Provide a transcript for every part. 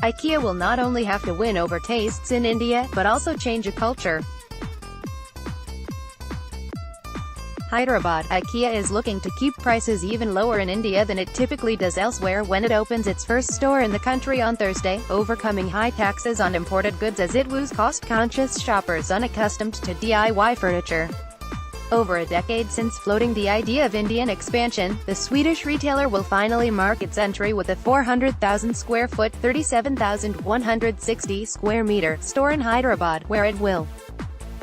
IKEA will not only have to win over tastes in India, but also change a culture. Hyderabad, IKEA is looking to keep prices even lower in India than it typically does elsewhere when it opens its first store in the country on Thursday, overcoming high taxes on imported goods as it woos cost-conscious shoppers unaccustomed to DIY furniture. Over a decade since floating the idea of Indian expansion, the Swedish retailer will finally mark its entry with a 400,000 square foot (37,160 square meter) store in Hyderabad, where it will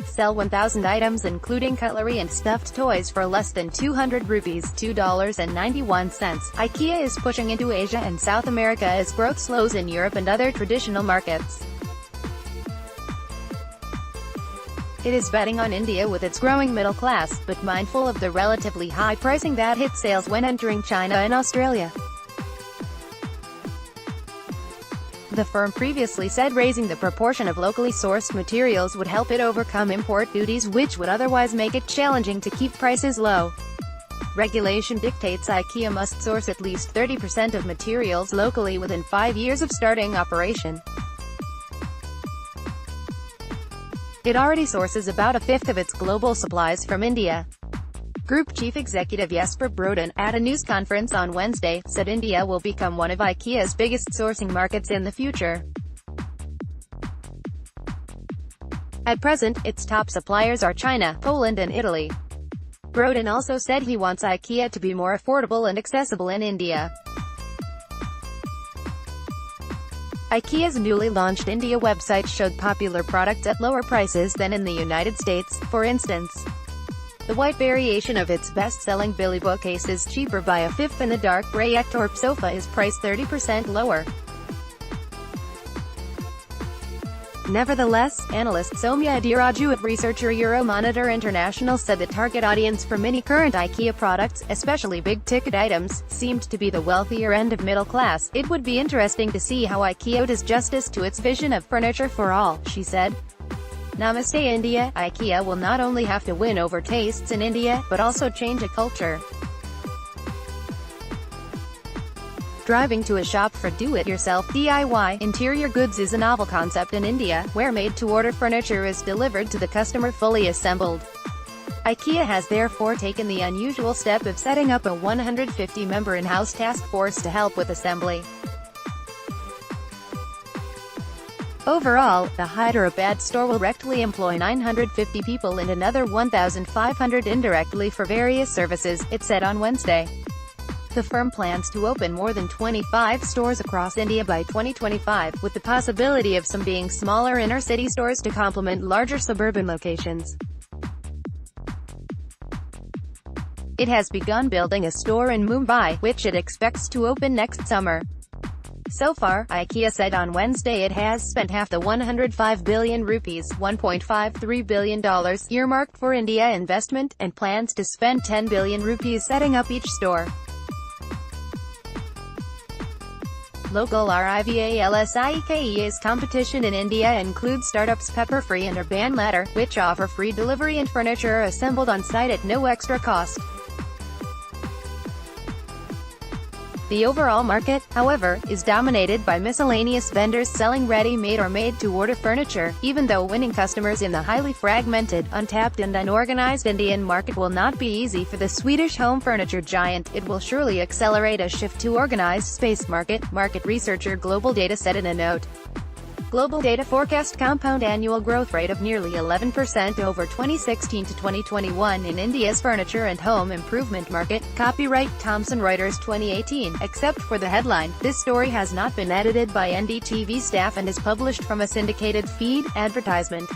sell 1,000 items including cutlery and stuffed toys for less than 200 rupees ($2.91). IKEA is pushing into Asia and South America as growth slows in Europe and other traditional markets. It is betting on India with its growing middle class, but mindful of the relatively high pricing that hit sales when entering China and Australia. The firm previously said raising the proportion of locally sourced materials would help it overcome import duties which would otherwise make it challenging to keep prices low. Regulation dictates IKEA must source at least 30% of materials locally within 5 years of starting operation. It already sources about a fifth of its global supplies from India. Group Chief Executive Jesper Brodin, at a news conference on Wednesday, said India will become one of IKEA's biggest sourcing markets in the future. At present, its top suppliers are China, Poland and Italy. Brodin also said he wants IKEA to be more affordable and accessible in India. IKEA's newly launched India website showed popular products at lower prices than in the United States. For instance, the white variation of its best-selling Billy bookcase is cheaper by a fifth and the dark grey Ektorp sofa is priced 30% lower. Nevertheless, analyst Soumya Adiraju at researcher Euromonitor International said the target audience for many current IKEA products, especially big-ticket items, seemed to be the wealthier end of middle class. It would be interesting to see how IKEA does justice to its vision of furniture for all, she said. Namaste India, IKEA will not only have to win over tastes in India, but also change a culture. Driving to a shop for do-it-yourself (DIY) interior goods is a novel concept in India, where made-to-order furniture is delivered to the customer fully assembled. IKEA has therefore taken the unusual step of setting up a 150-member in-house task force to help with assembly. Overall, the Hyderabad store will directly employ 950 people and another 1,500 indirectly for various services, it said on Wednesday. The firm plans to open more than 25 stores across India by 2025, with the possibility of some being smaller inner-city stores to complement larger suburban locations. It has begun building a store in Mumbai, which it expects to open next summer. So far, IKEA said on Wednesday it has spent half the 105 billion rupees $1.53 billion earmarked for India investment, and plans to spend 10 billion rupees setting up each store. Local RIVALSIKEA's competition in India includes startups Pepperfree and Urban Ladder, which offer free delivery and furniture assembled on site at no extra cost. The overall market, however, is dominated by miscellaneous vendors selling ready-made or made-to-order furniture. Even though winning customers in the highly fragmented, untapped and unorganized Indian market will not be easy for the Swedish home furniture giant, it will surely accelerate a shift to organized space market researcher Global Data said in a note. Global Data forecast compound annual growth rate of nearly 11% over 2016 to 2021 in India's furniture and home improvement market. Copyright Thomson Reuters 2018. Except for the headline, this story has not been edited by NDTV staff and is published from a syndicated feed advertisement.